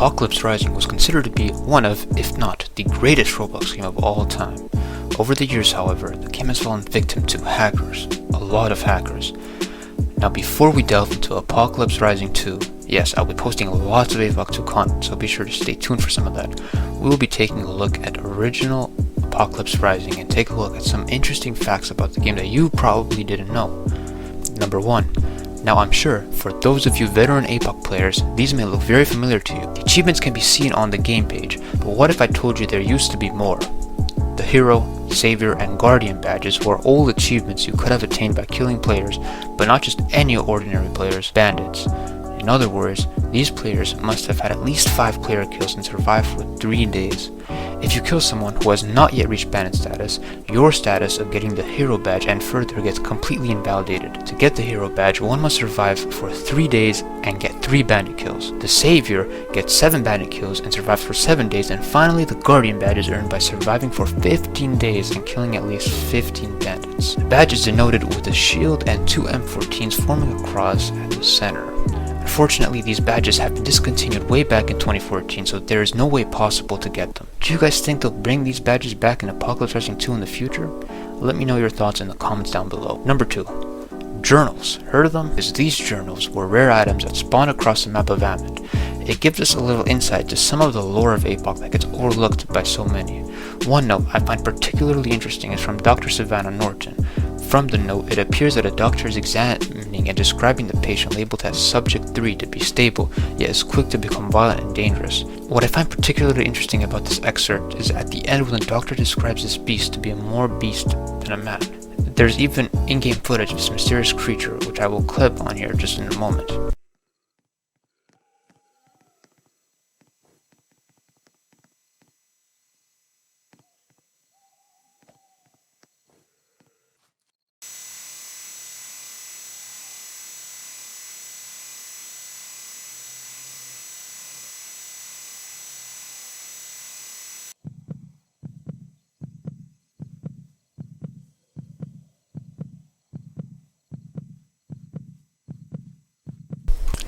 Apocalypse Rising was considered to be one of, if not, the greatest Roblox game of all time. Over the years, however, the game has fallen victim to hackers. A lot of hackers. Now before we delve into Apocalypse Rising 2, yes, I'll be posting lots of apoc 2 content, so be sure to stay tuned for some of that. We will be taking a look at original Apocalypse Rising and take a look at some interesting facts about the game that you probably didn't know. Number 1. Now I'm sure, for those of you veteran apoc players, these may look very familiar to you. The achievements can be seen on the game page, but what if I told you there used to be more? The Hero, Savior, and Guardian badges were all achievements you could have attained by killing players, but not just any ordinary players, bandits. In other words, these players must have had at least 5 player kills and survived for 3 days. If you kill someone who has not yet reached bandit status, your status of getting the hero badge and further gets completely invalidated. To get the hero badge, one must survive for 3 days and get 3 bandit kills. The Savior gets 7 bandit kills and survives for 7 days, and finally the Guardian badge is earned by surviving for 15 days and killing at least 15 bandits. The badge is denoted with a shield and 2 M14s forming a cross at the center. Unfortunately, these badges have been discontinued way back in 2014, so there is no way possible to get them. Do you guys think they'll bring these badges back in Apocalypse Rising 2 in the future? Let me know your thoughts in the comments down below. Number 2. Journals. Heard of them? Because these journals were rare items that spawn across the map of Amid. It gives us a little insight to some of the lore of apoc that gets overlooked by so many. One note I find particularly interesting is from Dr. Savannah Norton. From the note, it appears that a doctor is examining and describing the patient labeled as Subject 3 to be stable, yet is quick to become violent and dangerous. What I find particularly interesting about this excerpt is at the end when the doctor describes this beast to be a more beast than a man. There's even in-game footage of this mysterious creature, which I will clip on here just in a moment.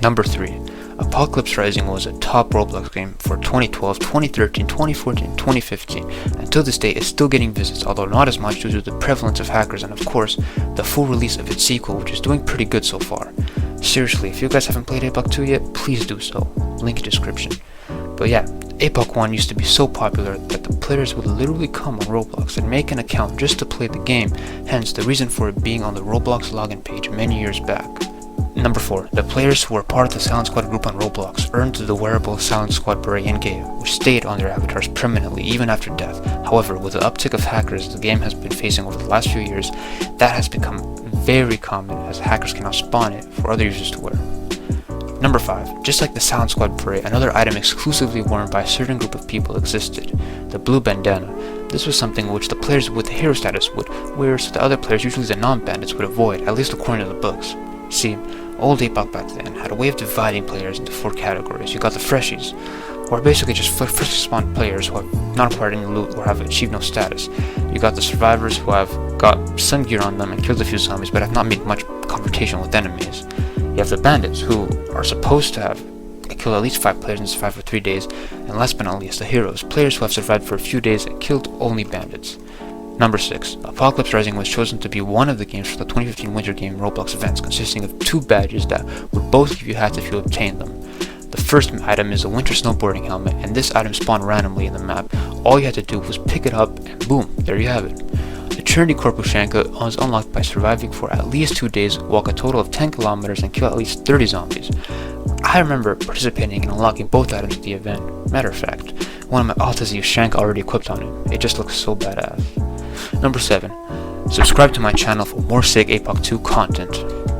Number 3. Apocalypse Rising was a top Roblox game for 2012, 2013, 2014, 2015, and to this day is still getting visits, although not as much due to the prevalence of hackers and of course, the full release of its sequel, which is doing pretty good so far. Seriously, if you guys haven't played apoc 2 yet, please do so. Link in description. But yeah, apoc 1 used to be so popular that the players would literally come on Roblox and make an account just to play the game, hence the reason for it being on the Roblox login page many years back. Number 4. The players who were part of the Silent Squad group on Roblox earned the wearable Silent Squad beret in-game, which stayed on their avatars permanently even after death. However, with the uptick of hackers the game has been facing over the last few years, that has become very common as hackers can now spawn it for other users to wear. Number 5. Just like the Silent Squad beret, another item exclusively worn by a certain group of people existed, the blue bandana. This was something which the players with the hero status would wear so the other players, usually the non-bandits, would avoid, at least according to the books. See, old apoc back then had a way of dividing players into 4 categories. You got the freshies, who are basically just freshly spawned players who have not acquired any loot or have achieved no status. You got the survivors who have got some gear on them and killed a few zombies but have not made much confrontation with enemies. You have the bandits, who are supposed to have killed at least 5 players and survived for 3 days, and last but not least the heroes, players who have survived for a few days and killed only bandits. Number 6. Apocalypse Rising was chosen to be one of the games for the 2015 Winter Game Roblox events, consisting of 2 badges that would both give you hats if you obtained them. The first item is a winter snowboarding helmet, and this item spawned randomly in the map. All you had to do was pick it up and boom, there you have it. The Trinity Korpushanka was unlocked by surviving for at least 2 days, walk a total of 10 kilometers and kill at least 30 zombies. I remember participating in unlocking both items at the event. Matter of fact, one of my altas used Shank already equipped on him. It just looks so badass. Number 7. Subscribe to my channel for more sick apoc 2 content.